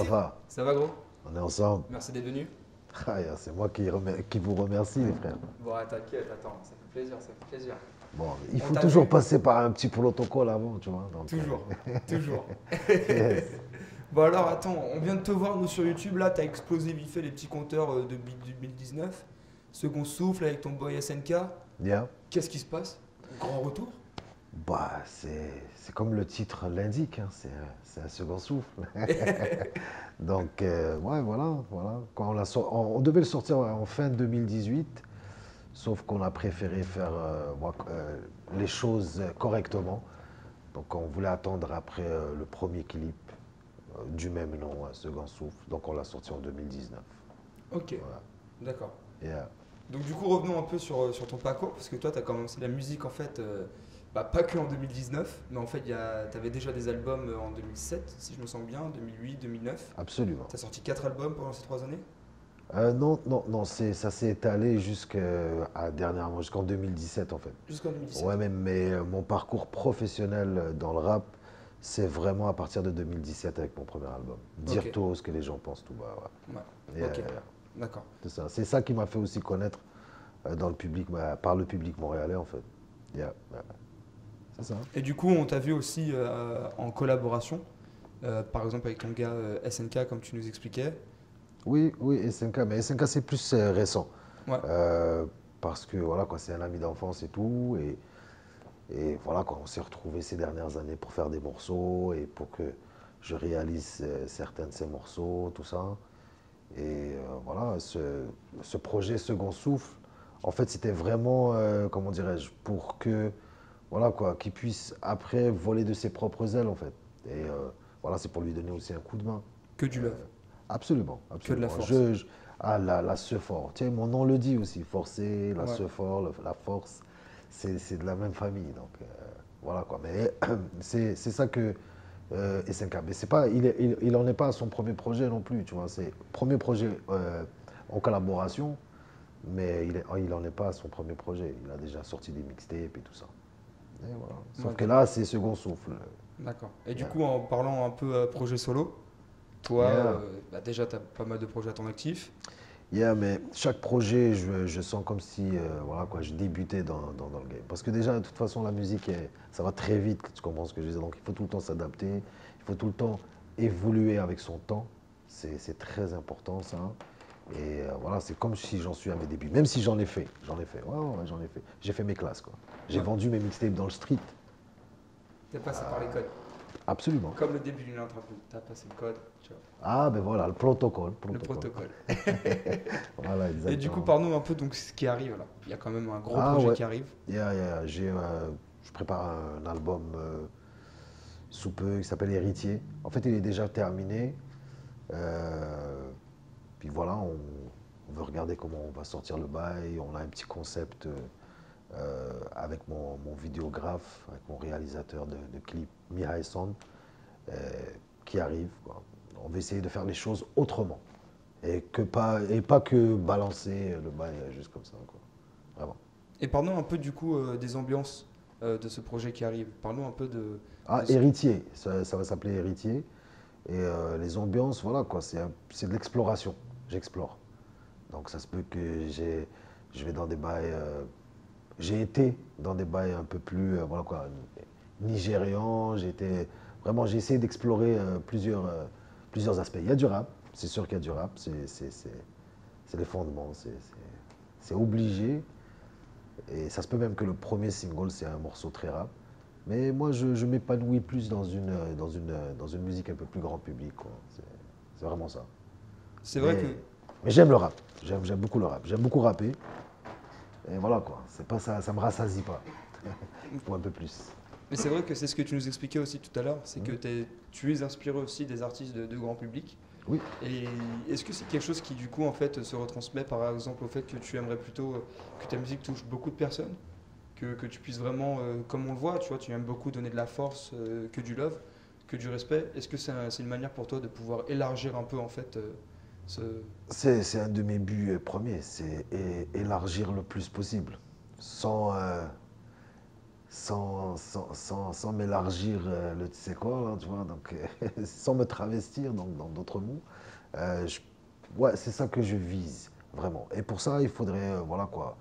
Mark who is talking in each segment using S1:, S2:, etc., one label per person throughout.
S1: Massif.
S2: va?
S1: Ça va, gros?
S2: On est ensemble.
S1: Merci d'être venu.
S2: Ah, c'est moi qui vous remercie, les frères.
S1: Bon, ouais, t'inquiète, attends, ça fait plaisir, ça fait plaisir.
S2: Bon, il
S1: On
S2: faut
S1: t'a
S2: toujours
S1: vu?
S2: passer par un petit protocole avant, tu vois. Donc,
S1: Toujours, toujours.
S2: yes.
S1: Bon, alors, attends, on vient de te voir, nous, sur YouTube. Là, t'as explosé vite fait les petits compteurs de 2019. Second souffle avec ton boy SNK.
S2: Yeah.
S1: Qu'est-ce qui se passe? Grand retour?
S2: Bah, c'est comme le titre l'indique, hein, c'est un second souffle. Donc, ouais, voilà. Quand on devait le sortir en fin 2018, sauf qu'on a préféré faire les choses correctement. Donc, on voulait attendre après le premier clip du même nom, un second souffle. Donc, on l'a sorti en 2019.
S1: Ok,
S2: Voilà.
S1: d'accord.
S2: Yeah.
S1: Donc, du coup, revenons un peu sur ton parcours, parce que toi, t'as commencé la musique, en fait, pas que en 2019, mais en fait, t'avais déjà des albums en 2007, si je me sens bien, 2008, 2009.
S2: Absolument.
S1: T'as sorti 4 albums pendant ces 3 années?
S2: Non, ça s'est étalé dernièrement, jusqu'en 2017 en fait.
S1: Jusqu'en 2017.
S2: Ouais, mais mon parcours professionnel dans le rap, c'est vraiment à partir de 2017 avec mon premier album. Dire
S1: Ok.
S2: tout ce que les gens pensent tout bas. Ouais.
S1: Ouais.
S2: Yeah,
S1: Ok,
S2: yeah, yeah.
S1: d'accord.
S2: C'est ça. C'est ça qui m'a fait aussi connaître dans le public, par le public montréalais en fait. Yeah. C'est ça.
S1: Et du coup, on t'a vu aussi en collaboration, par exemple avec ton gars SNK, comme tu nous expliquais.
S2: Oui, SNK, mais SNK c'est plus récent.
S1: Ouais,
S2: Euh, Parce que voilà, quoi, c'est un ami d'enfance et tout. Et voilà, quoi, on s'est retrouvés ces dernières années pour faire des morceaux et pour que je réalise certains de ces morceaux, tout ça. Et voilà, ce projet Second Souffle, en fait, c'était vraiment, comment dirais-je, pour que, voilà, quoi, qu'il puisse après voler de ses propres ailes, en fait. Et voilà, c'est pour lui donner aussi un coup de main.
S1: que du love,
S2: Absolument,
S1: que de la
S2: absolument.
S1: force.
S2: La ce fort. Tiens, mon nom le dit aussi, forcer, la
S1: Ouais.
S2: ce fort, la force, c'est de la même famille. Donc voilà quoi. Mais c'est ça que SNK. Mais c'est pas, il en est pas à son premier projet non plus, tu vois. C'est premier projet en collaboration, mais il en est pas à son premier projet. Il a déjà sorti des mixtapes et tout ça. Et voilà. Sauf
S1: Ouais,
S2: que là, c'est second souffle.
S1: d'accord. Et du
S2: Yeah.
S1: coup, en parlant un peu projet solo, toi,
S2: Yeah.
S1: déjà, tu as pas mal de projets à ton actif.
S2: Yeah, mais chaque projet, je sens comme si voilà, quoi, je débutais dans le game. Parce que déjà, de toute façon, la musique, ça va très vite, tu comprends ce que je veux dire. Donc, il faut tout le temps s'adapter, il faut tout le temps évoluer avec son temps. C'est très important, ça. Et voilà, c'est comme si j'en suis à mes débuts. Même si j'en ai fait. Ouais, j'en ai fait. J'ai fait mes classes, quoi. J'ai
S1: Ouais.
S2: vendu mes mixtapes dans le street.
S1: T'es passé par les codes.
S2: Absolument.
S1: Comme le début d'une entreprise. T'as passé le code, tu vois,
S2: Ah, ben voilà, le protocole.
S1: le protocole.
S2: Voilà,
S1: Et du coup,
S2: exactement.
S1: parle-nous un peu donc ce qui arrive là. Il y a quand même un gros
S2: Ah
S1: projet
S2: ouais.
S1: qui arrive.
S2: Je prépare un album sous peu qui s'appelle Héritier. En fait, il est déjà terminé. Euh, Puis voilà, on veut regarder comment on va sortir le bail. On a un petit concept avec mon vidéographe, avec mon réalisateur de clips, Mihai Son, euh, qui arrive, quoi. On va essayer de faire les choses autrement. Et pas que balancer le bail juste comme ça, quoi. Vraiment.
S1: Et parle-nous un peu du coup des ambiances de ce projet qui arrive. Parle-nous un peu
S2: Ah,
S1: de ce-
S2: Héritier, ça va s'appeler Héritier. Et les ambiances, voilà quoi, c'est de l'exploration. J'explore. Donc ça se peut que je vais dans des bails. J'ai été dans des bails un peu plus, voilà quoi, nigérians. J'ai essayé d'explorer plusieurs aspects. Il y a du rap, c'est sûr qu'il y a du rap, c'est les fondements, c'est obligé. Et ça se peut même que le premier single, c'est un morceau très rap. Mais moi, je m'épanouis plus dans une musique un peu plus grand public, quoi. C'est vraiment ça.
S1: C'est vrai que,
S2: Mais j'aime le rap. J'aime beaucoup le rap. J'aime beaucoup rapper. Et voilà, quoi. C'est pas ça, ça me rassasie pas. Il faut un peu plus.
S1: mais c'est vrai que c'est ce que tu nous expliquais aussi tout à l'heure, c'est que
S2: Mhm.
S1: tu es inspiré aussi des artistes de grand public.
S2: Oui.
S1: Et est-ce que c'est quelque chose qui du coup en fait se retransmet par exemple au fait que tu aimerais plutôt que ta musique touche beaucoup de personnes, que tu puisses vraiment, comme on le voit, tu vois, tu aimes beaucoup donner de la force, que du love, que du respect. Est-ce que c'est une manière pour toi de pouvoir élargir un peu en fait ce...
S2: C'est un de mes buts premiers, élargir le plus possible. sans m'élargir tu sais quoi, là, tu vois, donc, sans me travestir donc, dans d'autres mots. Je Ouais, c'est ça que je vise, vraiment. Et pour ça, il faudrait, voilà quoi.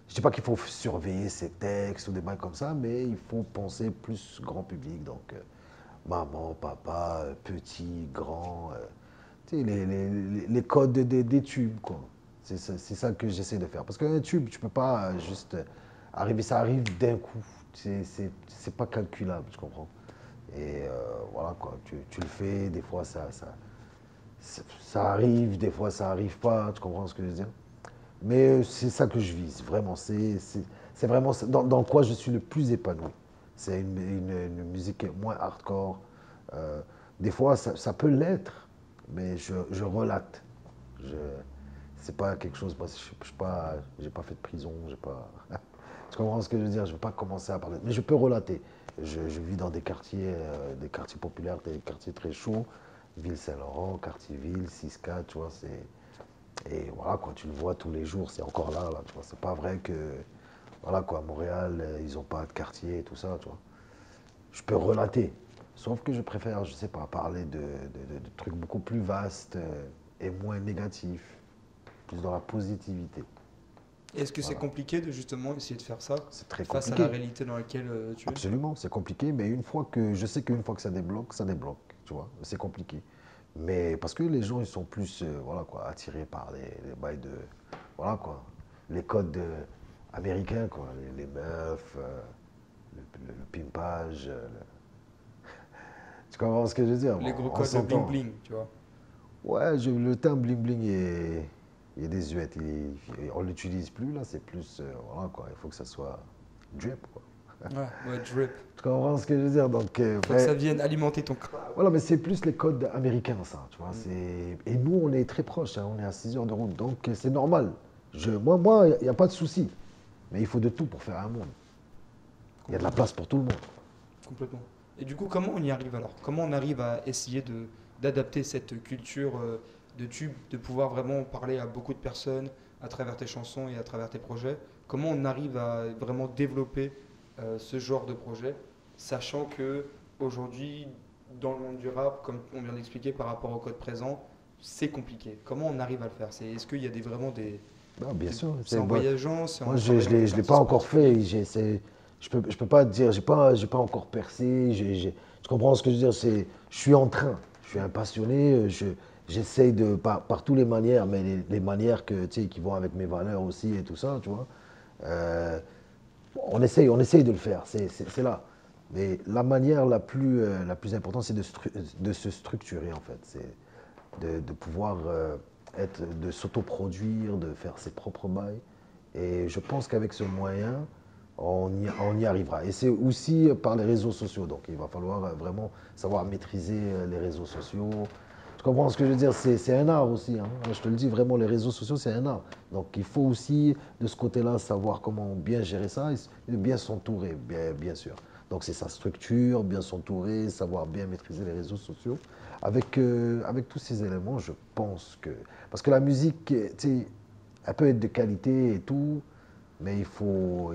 S2: Je dis pas qu'il faut surveiller ses textes ou des bails comme ça, mais il faut penser plus grand public. Donc, maman, papa, petit, grand, tu sais, les codes des tubes, quoi. C'est ça que j'essaie de faire. Parce qu'un tube, tu peux pas juste arriver, ça arrive d'un coup. C'est pas calculable, tu comprends? Et voilà quoi, tu le fais, des fois ça arrive, des fois ça arrive pas, tu comprends ce que je veux dire? Mais c'est ça que je vise, vraiment. C'est vraiment dans quoi je suis le plus épanoui. C'est une musique moins hardcore. Euh, des fois, ça peut l'être, mais je relate. Je, c'est pas quelque chose, parce que j'ai pas fait de prison, j'ai pas. Tu comprends ce que je veux dire? Je veux pas commencer à parler, mais je peux relater. Je vis dans des quartiers populaires, des quartiers très chauds, Ville-Saint-Laurent, Quartier-Ville, 6-4, tu vois, et voilà, quoi, tu le vois tous les jours, c'est encore là, tu vois. C'est pas vrai que, voilà, quoi, à Montréal, ils n'ont pas de quartier et tout ça, tu vois. Je peux relater. Sauf que je préfère, je sais pas, parler de trucs beaucoup plus vastes et moins négatifs, plus dans la positivité.
S1: Est-ce que c'est
S2: Voilà.
S1: compliqué de justement essayer de faire ça
S2: C'est très
S1: face à la
S2: compliqué.
S1: réalité dans laquelle tu es?
S2: Absolument, c'est compliqué, mais je sais qu'une fois que ça débloque, tu vois, c'est compliqué. Mais parce que les gens, ils sont plus, voilà quoi, attirés par les bails de, voilà quoi, les codes américains, quoi, les meufs, le pimpage, tu comprends ce que je veux dire?
S1: Les
S2: Bon,
S1: gros
S2: on
S1: codes bling
S2: s'entend.
S1: bling, tu vois.
S2: Ouais, le terme bling bling est désuet, on l'utilise plus là, c'est plus, voilà quoi, il faut que ça soit drip, quoi.
S1: Ouais, ouais, drip.
S2: Tu comprends ce que je veux dire? Donc,
S1: Faut que ça vienne alimenter ton crowd.
S2: voilà, mais c'est plus les codes américains, ça, tu vois.
S1: Mm.
S2: Et nous, on est très proches, hein, on est à 6 heures de route, donc c'est normal. Il n'y a pas de souci. Mais il faut de tout pour faire un monde. Il y a de la place pour tout le monde.
S1: Complètement. Et du coup, comment on y arrive alors? Comment on arrive à essayer d'adapter cette culture de tube, de pouvoir vraiment parler à beaucoup de personnes à travers tes chansons et à travers tes projets? Comment on arrive à vraiment développer ce genre de projet, sachant que aujourd'hui, dans le monde du rap, comme on vient d'expliquer par rapport au code présent, c'est compliqué. Comment on arrive à le faire? Est-ce qu'il y a vraiment
S2: Non, bien sûr.
S1: c'est en
S2: Moi,
S1: voyageant, c'est
S2: moi,
S1: en travaillant avec
S2: je
S1: des
S2: l'ai pas
S1: artistes
S2: encore fait.
S1: particuliers?
S2: Je peux pas te dire, j'ai pas encore percé. Tu comprends ce que je veux dire? Je suis en train. Je suis un passionné. J'essaye par toutes les manières, mais les manières tu sais, qui vont avec mes valeurs aussi et tout ça, tu vois. Euh, on essaye de le faire, c'est là. Mais la manière la plus importante, c'est de se structurer, en fait. C'est de pouvoir de s'autoproduire, de faire ses propres bails. Et je pense qu'avec ce moyen, on y arrivera. Et c'est aussi par les réseaux sociaux. Donc il va falloir vraiment savoir maîtriser les réseaux sociaux. Tu comprends ce que je veux dire? C'est un art aussi, hein. Je te le dis vraiment, les réseaux sociaux, c'est un art. Donc il faut aussi, de ce côté-là, savoir comment bien gérer ça et bien s'entourer, bien sûr. Donc c'est sa structure, bien s'entourer, savoir bien maîtriser les réseaux sociaux. Avec tous ces éléments, je pense que... Parce que la musique, tu sais, elle peut être de qualité et tout, mais il faut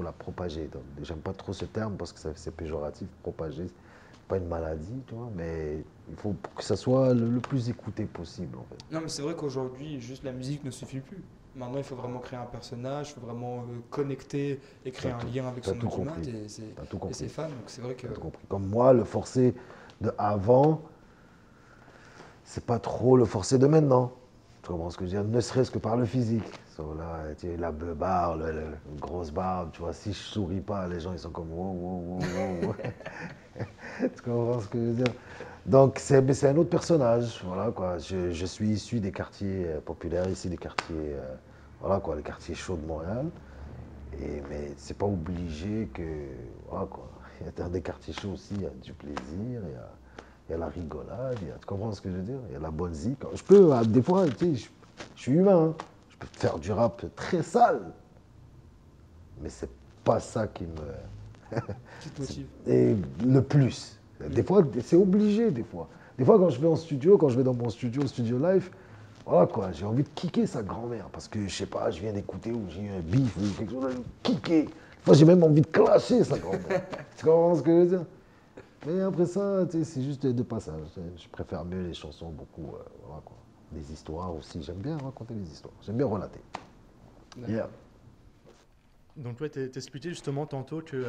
S2: la propager. Donc, j'aime pas trop ce terme parce que c'est péjoratif, propager. C'est pas une maladie, tu vois, mais il faut que ça soit le plus écouté possible, en fait.
S1: Non, mais c'est vrai qu'aujourd'hui, juste la musique ne suffit plus. Maintenant, il faut vraiment créer un personnage, il faut vraiment connecter et
S2: T'as
S1: créer un
S2: tout,
S1: lien avec
S2: t'as
S1: son
S2: tout
S1: audimat
S2: compris. T'as tout
S1: et ses
S2: compris.
S1: fans. Donc c'est vrai que
S2: T'as tout compris. Comme moi, le forcé de avant, c'est pas trop le forcé de maintenant. Tu comprends ce que je veux dire? Ne serait-ce que par le physique. So, là, tu sais, la barbe, grosse barbe, tu vois, si je souris pas, les gens ils sont comme wow, wow, wow, wow. Tu comprends ce que je veux dire? Donc mais c'est un autre personnage, voilà quoi. Je suis issu des quartiers populaires, ici des quartiers, voilà quoi, les quartiers chauds de Montréal. Mais c'est pas obligé que, voilà quoi. Il y a dans des quartiers chauds aussi, il y a du plaisir, il y a la rigolade, tu comprends ce que je veux dire? Il y a la bonne zik. Je peux, des fois, tu sais, je suis humain, hein. Je peux te faire du rap très sale, mais c'est pas ça qui me,
S1: tu te motives.
S2: et le plus. Des fois, c'est obligé, des fois. Des fois, quand je vais en studio, quand je vais dans mon studio, studio live, voilà quoi, j'ai envie de kicker sa grand-mère parce que je sais pas, je viens d'écouter ou j'ai eu un bif ou quelque chose, kicker. Moi, j'ai même envie de clasher ça. Tu comprends ce que je veux dire? Mais après ça, tu sais, c'est juste de passage. Je préfère mieux les chansons beaucoup. Voilà, quoi. Les histoires aussi. J'aime bien raconter les histoires. J'aime bien relater. Yeah.
S3: Donc toi, t'expliquais justement tantôt que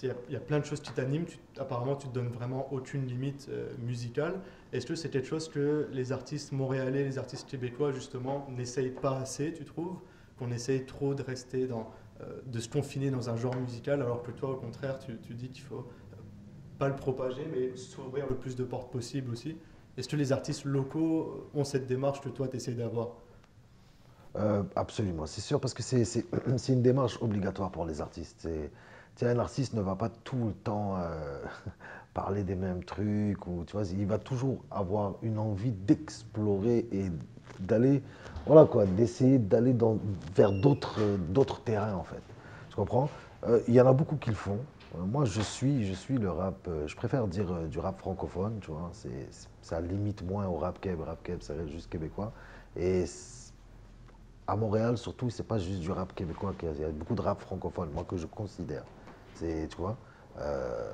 S3: il y a plein de choses qui t'animent. Apparemment, tu te donnes vraiment aucune limite musicale. Est-ce que c'est quelque chose que les artistes montréalais, les artistes québécois, justement, n'essayent pas assez, tu trouves? Qu'on essaye trop de rester de se confiner dans un genre musical, alors que toi, au contraire, tu dis qu'il faut pas le propager, mais s'ouvrir le plus de portes possible aussi. Est-ce que les artistes locaux ont cette démarche que toi, tu essaies d'avoir?
S2: Absolument, c'est sûr, parce que c'est une démarche obligatoire pour les artistes. Tu sais, un artiste ne va pas tout le temps parler des mêmes trucs, ou tu vois, il va toujours avoir une envie d'explorer et d'aller, voilà quoi, d'essayer d'aller vers d'autres terrains en fait. Tu comprends? Il y en a beaucoup qui le font. Moi, je suis le rap, je préfère dire du rap francophone, tu vois, ça limite moins au rap keb, ça reste juste québécois. Et à Montréal, surtout, c'est pas juste du rap québécois, il y a beaucoup de rap francophone, moi, que je considère. Tu vois. Euh,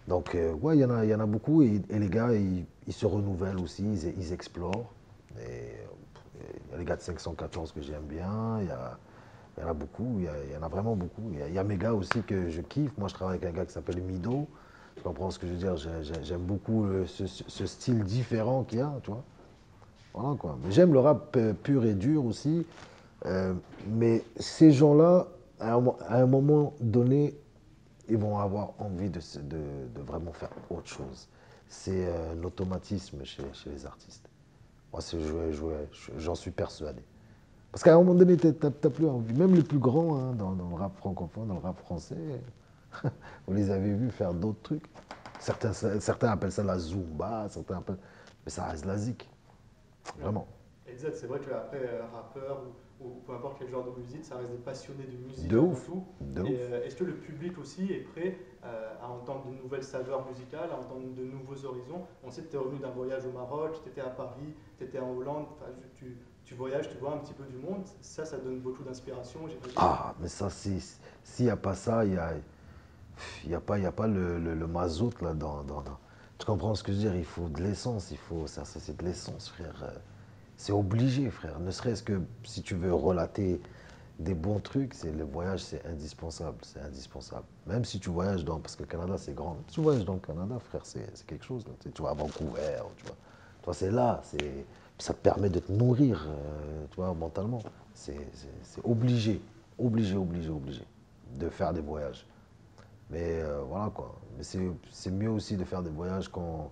S2: donc, ouais, il y en a beaucoup, et les gars, ils se renouvellent aussi, ils explorent. Il y a les gars de 514 que j'aime bien, il y en a beaucoup, il y en a vraiment beaucoup. Il y a mes gars aussi que je kiffe. Moi, je travaille avec un gars qui s'appelle Mido. Tu comprends ce que je veux dire? J'aime beaucoup ce style différent qu'il y a, tu vois. Voilà quoi. Mais j'aime le rap pur et dur aussi. Euh, mais ces gens-là, à un moment donné, ils vont avoir envie de vraiment faire autre chose. C'est un automatisme chez les artistes. Moi, j'en suis persuadé. Parce qu'à un moment donné, t'as plus envie. Même les plus grands, hein, dans le rap francophone, dans le rap français, vous les avez vus faire d'autres trucs. Certains appellent ça la Zumba, certains appellent... Mais ça reste la zik, vraiment.
S3: Exact, c'est vrai qu'après, rappeur ou peu importe quel genre de musique, ça reste des passionnés de musique
S2: De
S3: avant
S2: ouf,
S3: tout.
S2: de
S3: Et
S2: ouf.
S3: est-ce que le public aussi est prêt à entendre de nouvelles saveurs musicales, à entendre de nouveaux horizons? On sait que tu es revenu d'un voyage au Maroc, tu étais à Paris, tu étais en Hollande, enfin, tu voyages, tu vois un petit peu du monde. Ça donne beaucoup d'inspiration, j'imagine.
S2: Ah, mais ça, s'il n'y a pas ça, il y a pas le mazout là Tu comprends ce que je veux dire? Il faut de l'essence, ça c'est de l'essence, frère. C'est obligé, frère. Ne serait-ce que si tu veux relater des bons trucs, le voyage, c'est indispensable. Même si tu voyages parce que le Canada c'est grand. Si tu voyages dans le Canada, frère, c'est quelque chose. Là. Tu vas à Vancouver, tu vois. Toi, c'est là, ça te permet de te nourrir, tu vois, mentalement. C'est obligé, obligé de faire des voyages. Mais voilà quoi. Mais c'est mieux aussi de faire des voyages quand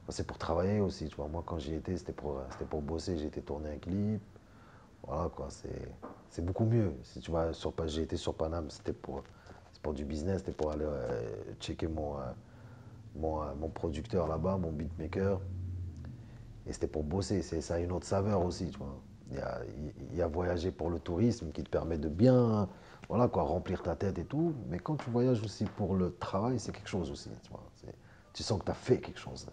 S2: c'est pour travailler aussi. Tu vois. Moi, quand j'y étais, c'était pour bosser. J'ai été tourner un clip. Voilà quoi. C'est beaucoup mieux. Si tu vas j'ai été sur Paname, c'est pour du business. C'était pour aller checker mon producteur là-bas, mon beatmaker. Et c'était pour bosser. Ça a une autre saveur aussi. Tu vois. Il y a voyager pour le tourisme qui te permet de bien, voilà quoi, remplir ta tête et tout. Mais quand tu voyages aussi pour le travail, c'est quelque chose aussi. Tu vois. Tu sens que tu as fait quelque chose.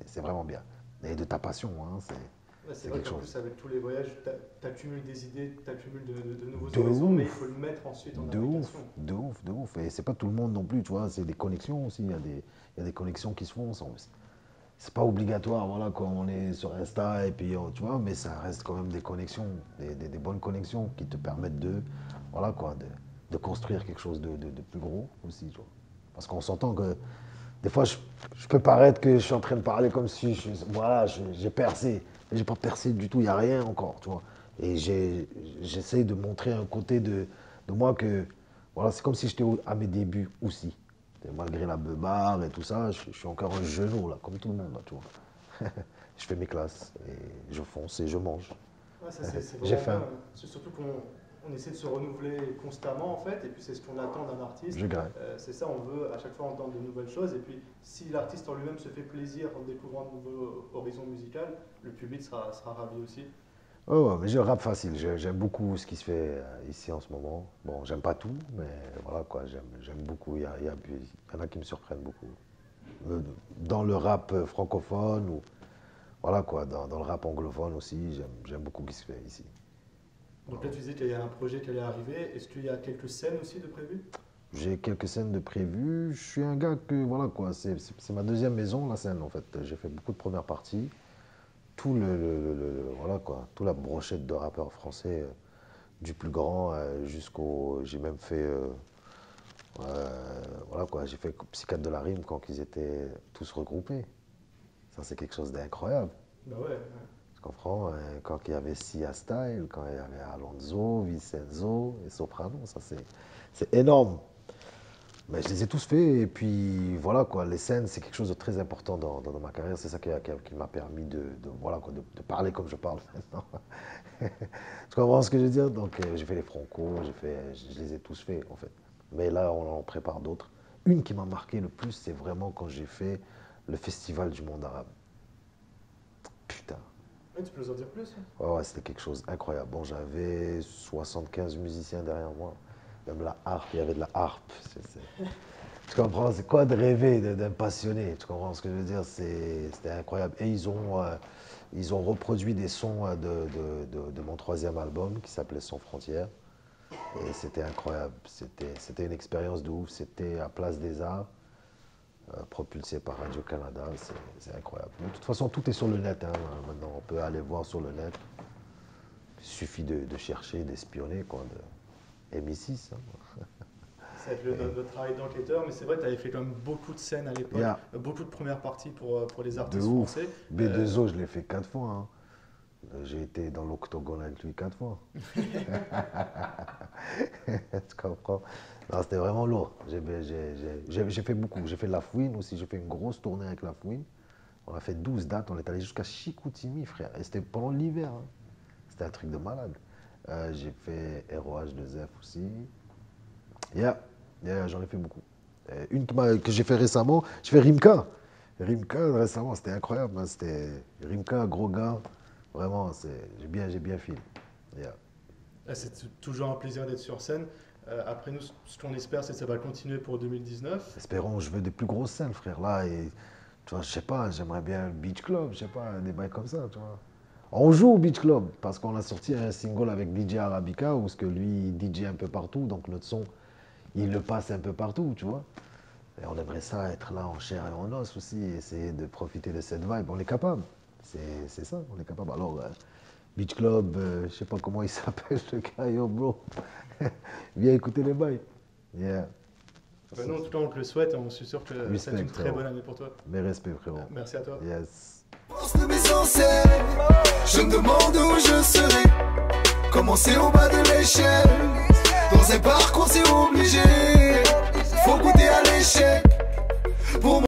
S2: C'est vraiment bien. Et de ta passion, hein,
S3: Ouais, c'est
S2: c'est
S3: vrai
S2: quelque
S3: qu'en
S2: chose.
S3: plus, avec tous les voyages, tu accumules des idées, tu accumules de nouveaux
S2: De
S3: horizons, mais il
S2: ouf,
S3: faut le mettre ensuite en
S2: de ouf,
S3: application.
S2: de ouf, de ouf. Et c'est pas tout le monde non plus, tu vois. C'est des connexions aussi. Il y a des connexions qui se font. C'est pas obligatoire, voilà, quand on est sur Insta et puis, tu vois, mais ça reste quand même des connexions, des bonnes connexions qui te permettent voilà quoi, de construire quelque chose de plus gros aussi, tu vois. Parce qu'on s'entend que des fois, je peux paraître que je suis en train de parler comme si, voilà, j'ai percé. Mais j'ai pas percé du tout, il n'y a rien encore, tu vois. Et j'essaie de montrer un côté de moi que, voilà, c'est comme si j'étais à mes débuts aussi. Et malgré la beubare et tout ça, je suis encore un genou, là, comme tout le monde, là, tu vois. Je fais mes classes, et je fonce et je mange.
S3: Ouais, ça c'est
S2: J'ai
S3: vraiment bien.
S2: faim,
S3: C'est surtout qu'on essaie de se renouveler constamment en fait, et puis c'est ce qu'on attend d'un artiste.
S2: je graille.
S3: C'est ça, on veut à chaque fois entendre de nouvelles choses, et puis si l'artiste en lui-même se fait plaisir en découvrant de nouveaux horizons musicaux, le public sera ravi aussi.
S2: Oh, ouais, mais je rappe facile. J'aime beaucoup ce qui se fait ici en ce moment. Bon, j'aime pas tout, mais voilà quoi, j'aime beaucoup. Il y en a qui me surprennent beaucoup. Dans le rap francophone ou voilà quoi, dans le rap anglophone aussi, j'aime beaucoup ce qui se fait ici.
S3: Donc là, tu disais qu'il y a un projet qui allait arriver. Est-ce qu'il y a quelques scènes aussi de prévues?
S2: J'ai quelques scènes de prévues. Je suis un gars que, voilà quoi, c'est ma deuxième maison, la scène en fait. J'ai fait beaucoup de premières parties. Tout voilà quoi, toute la brochette de rappeurs français, du plus grand jusqu'au. J'ai même fait. Voilà quoi, j'ai fait Psychiatre de la rime quand ils étaient tous regroupés. Ça, c'est quelque chose d'incroyable.
S3: Bah ouais.
S2: Tu comprends? Quand il y avait Sia Style, quand il y avait Alonso, Vincenzo et Soprano, ça c'est énorme. Mais je les ai tous faits et puis voilà quoi, les scènes c'est quelque chose de très important dans ma carrière, c'est ça qui m'a permis voilà, quoi, de parler comme je parle maintenant. Tu comprends ce que je veux dire? Donc j'ai fait les Franco, je les ai tous faits en fait. Mais là on en prépare d'autres. Une qui m'a marqué le plus, c'est vraiment quand j'ai fait le Festival du monde arabe. Putain.
S3: Ouais, tu peux nous en dire plus?
S2: Ouais, c'était quelque chose d'incroyable. Bon, j'avais 75 musiciens derrière moi. Même la harpe, il y avait de la harpe. Tu comprends? C'est quoi de rêver d'un passionné? Tu comprends ce que je veux dire? C'était incroyable. Et ils ont reproduit des sons de mon troisième album qui s'appelait Sans frontières. Et c'était incroyable. C'était une expérience de ouf. C'était à Place des Arts, propulsé par Radio-Canada. C'est incroyable. De toute façon, tout est sur le net. Hein. Maintenant, on peut aller voir sur le net. Il suffit de chercher, d'espionner, quoi. MI6. Hein.
S3: Ça va être le travail d'enquêteur, mais c'est vrai que tu avais fait quand même beaucoup de scènes à l'époque, beaucoup de premières parties pour les artistes français.
S2: B2O, je l'ai fait 4 fois. Hein. J'ai été dans l'octogone avec lui 4 fois. Tu comprends? Non, c'était vraiment lourd. J'ai fait beaucoup. J'ai fait La Fouine aussi. J'ai fait une grosse tournée avec La Fouine. On a fait 12 dates. On est allé jusqu'à Chicoutimi, frère. Et c'était pendant l'hiver. Hein. C'était un truc de malade. J'ai fait ROH2F aussi. J'en ai fait beaucoup. Une que j'ai fait récemment, j'ai fait Rimka. Rimka récemment, c'était incroyable. Hein. C'était Rimka, gros gars. Vraiment, j'ai bien filé.
S3: C'est toujours un plaisir d'être sur scène. Après nous, ce qu'on espère, c'est que ça va continuer pour 2019.
S2: Espérons, je veux des plus grosses scènes, frère. Là, et, tu vois, je sais pas, j'aimerais bien un beach club, je sais pas, des bails comme ça, tu vois. On joue au beach club parce qu'on a sorti un single avec DJ Arabica où ce que lui DJ un peu partout, donc notre son, il le passe un peu partout, tu vois. Et on aimerait ça être là en chair et en os aussi, essayer de profiter de cette vibe. On est capable, c'est ça, on est capable. Alors, beach club, je sais pas comment il s'appelle ce gars, yo bro, viens écouter les bails. Yeah.
S3: Nous, en tout cas, on te le souhaite et on est sûr que c'est une très bonne année pour toi.
S2: Mes respects, frérot.
S3: Merci à toi.
S2: Yes.
S4: De mes ancêtres, je me demande où je serai. Commencer au bas de l'échelle, dans un parcours c'est obligé.